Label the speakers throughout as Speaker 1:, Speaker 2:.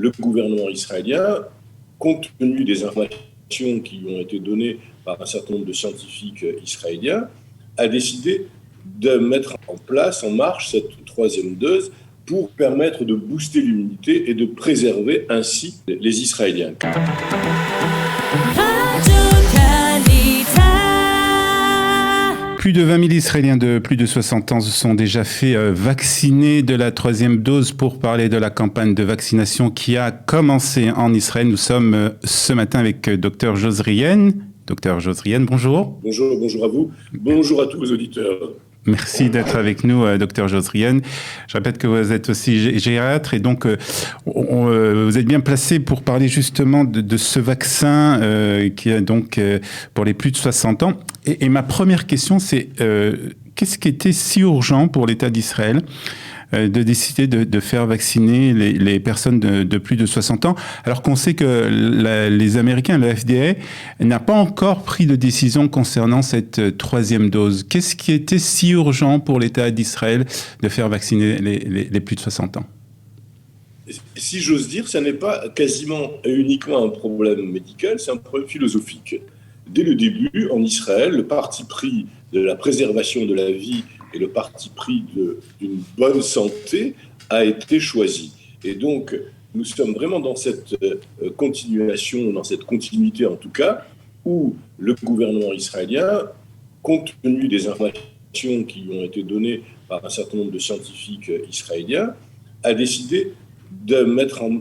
Speaker 1: le gouvernement israélien, compte tenu des informations qui lui ont été données par un certain nombre de scientifiques israéliens, a décidé de mettre en marche cette troisième dose pour permettre de booster l'immunité et de préserver ainsi les Israéliens.
Speaker 2: Plus de 20 000 Israéliens de plus de 60 ans se sont déjà fait vacciner de la troisième dose. Pour parler de la campagne de vaccination qui a commencé en Israël, nous sommes ce matin avec Dr Josrien. Dr Josrien, bonjour.
Speaker 1: Bonjour à vous. Bonjour à tous vos auditeurs.
Speaker 2: Merci d'être avec nous, Dr Josrien. Je répète que vous êtes aussi gériatre et donc vous êtes bien placé pour parler justement de ce vaccin qui est donc pour les plus de 60 ans. Et ma première question, c'est qu'est-ce qui était si urgent pour l'État d'Israël de décider de faire vacciner les personnes de plus de 60 ans, alors qu'on sait que les Américains, le FDA, n'a pas encore pris de décision concernant cette troisième dose. Qu'est-ce qui était si urgent pour l'État d'Israël de faire vacciner les plus de 60 ans ?
Speaker 1: Si j'ose dire, ça n'est pas quasiment et uniquement un problème médical, c'est un problème philosophique. Dès le début, en Israël, le parti pris de la préservation de la vie et le parti pris d'une bonne santé a été choisi. Et donc, nous sommes vraiment dans cette continuation, dans cette continuité en tout cas, où le gouvernement israélien, compte tenu des informations qui lui ont été données par un certain nombre de scientifiques israéliens, a décidé de mettre en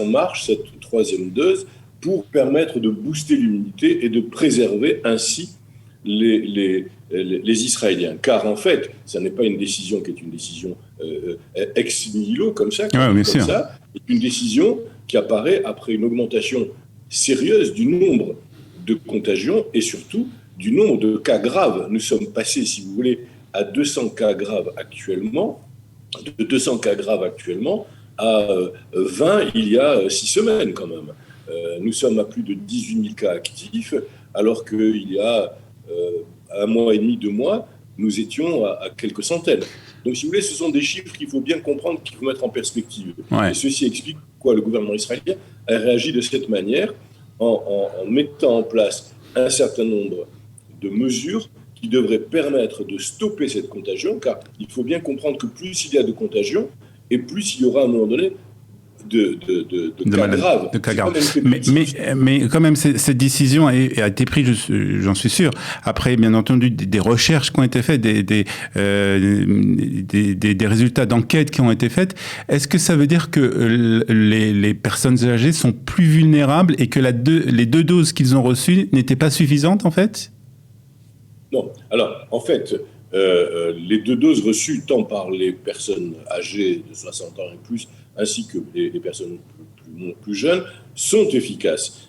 Speaker 1: marche cette troisième dose pour permettre de booster l'immunité et de préserver ainsi les Israéliens. Car en fait, ça n'est pas une décision qui est une décision ex nihilo, comme ça, c'est une décision qui apparaît après une augmentation sérieuse du nombre de contagions et surtout du nombre de cas graves. Nous sommes passés, si vous voulez, à 200 cas graves actuellement, de 200 cas graves actuellement à 20 il y a 6 semaines quand même. Nous sommes à plus de 18 000 cas actifs, alors qu'il y a un mois et demi, 2 mois, nous étions à quelques centaines. Donc, si vous voulez, ce sont des chiffres qu'il faut bien comprendre, qu'il faut mettre en perspective. Ouais. Et ceci explique pourquoi le gouvernement israélien a réagi de cette manière en mettant en place un certain nombre de mesures qui devraient permettre de stopper cette contagion, car il faut bien comprendre que plus il y a de contagion, et plus il y aura à un moment donné de cas graves.
Speaker 2: Mais quand même, cette décision a été prise, j'en suis sûr, après, bien entendu, des recherches qui ont été faites, des résultats d'enquête qui ont été faits. Est-ce que ça veut dire que les personnes âgées sont plus vulnérables et que les 2 doses qu'ils ont reçues n'étaient pas suffisantes, en fait ?
Speaker 1: Non. Alors, en fait, les 2 doses reçues tant par les personnes âgées de 60 ans et plus, ainsi que les personnes plus jeunes, sont efficaces,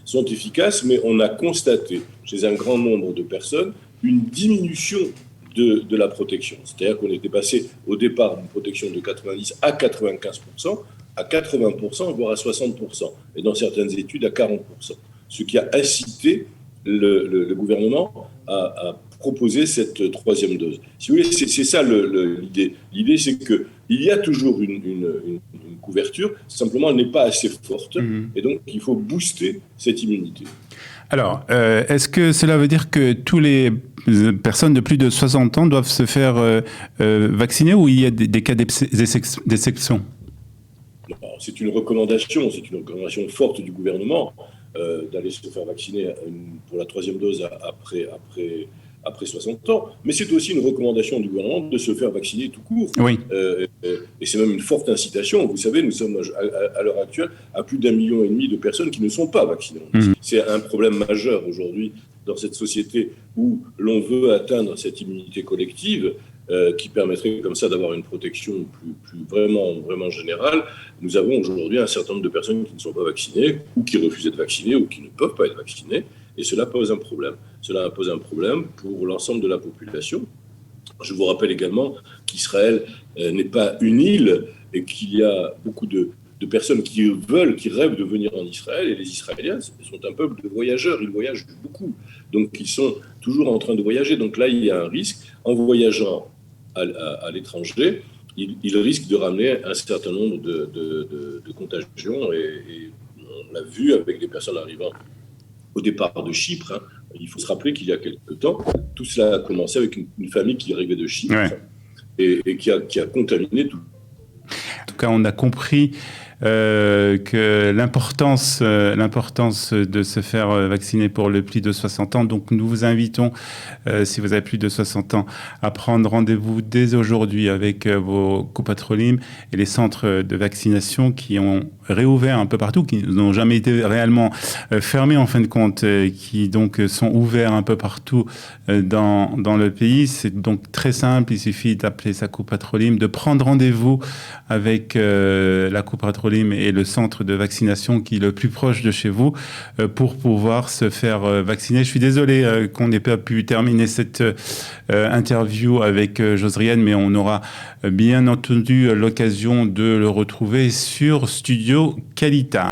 Speaker 1: mais on a constaté chez un grand nombre de personnes une diminution de la protection. C'est-à-dire qu'on était passé au départ d'une protection de 90 à 95%, à 80%, voire à 60%, et dans certaines études à 40%, ce qui a incité le gouvernement à proposer cette troisième dose. Si vous voulez, c'est ça l'idée. L'idée, c'est qu'il y a toujours une couverture, simplement elle n'est pas assez forte, et donc il faut booster cette immunité.
Speaker 2: Alors, est-ce que cela veut dire que toutes les personnes de plus de 60 ans doivent se faire vacciner, ou il y a des cas d'exception ?
Speaker 1: C'est une recommandation forte du gouvernement d'aller se faire vacciner pour la troisième dose après 60 ans, mais c'est aussi une recommandation du gouvernement de se faire vacciner tout court.
Speaker 2: Oui.
Speaker 1: Et c'est même une forte incitation. Vous savez, nous sommes à l'heure actuelle à plus d'1,5 million de personnes qui ne sont pas vaccinées. C'est un problème majeur aujourd'hui dans cette société où l'on veut atteindre cette immunité collective qui permettrait comme ça d'avoir une protection plus vraiment générale. Nous avons aujourd'hui un certain nombre de personnes qui ne sont pas vaccinées ou qui refusent d'être vaccinées ou qui ne peuvent pas être vaccinées. Et cela pose un problème. Cela pose un problème pour l'ensemble de la population. Je vous rappelle également qu'Israël n'est pas une île et qu'il y a beaucoup de personnes qui rêvent de venir en Israël. Et les Israéliens sont un peuple de voyageurs. Ils voyagent beaucoup. Donc, ils sont toujours en train de voyager. Donc là, il y a un risque en voyageant à l'étranger il risque de ramener un certain nombre de contagions. Et on l'a vu avec des personnes arrivant au départ de Chypre. Hein. Il faut se rappeler qu'il y a quelques temps, tout cela a commencé avec une famille qui arrivait de Chypre et qui a contaminé tout.
Speaker 2: En tout cas, on a compris que l'importance de se faire vacciner pour le plus de 60 ans. Donc, nous vous invitons, si vous avez plus de 60 ans, à prendre rendez-vous dès aujourd'hui avec vos copatronymes et les centres de vaccination qui ont réouvert un peu partout, qui n'ont jamais été réellement fermés en fin de compte, qui donc sont ouverts un peu partout dans le pays. C'est donc très simple, il suffit d'appeler sa copatronyme, de prendre rendez-vous avec la copatronyme et le centre de vaccination qui est le plus proche de chez vous pour pouvoir se faire vacciner. Je suis désolé qu'on n'ait pas pu terminer cette interview avec Josriane, mais on aura bien entendu l'occasion de le retrouver sur Studio Qualità.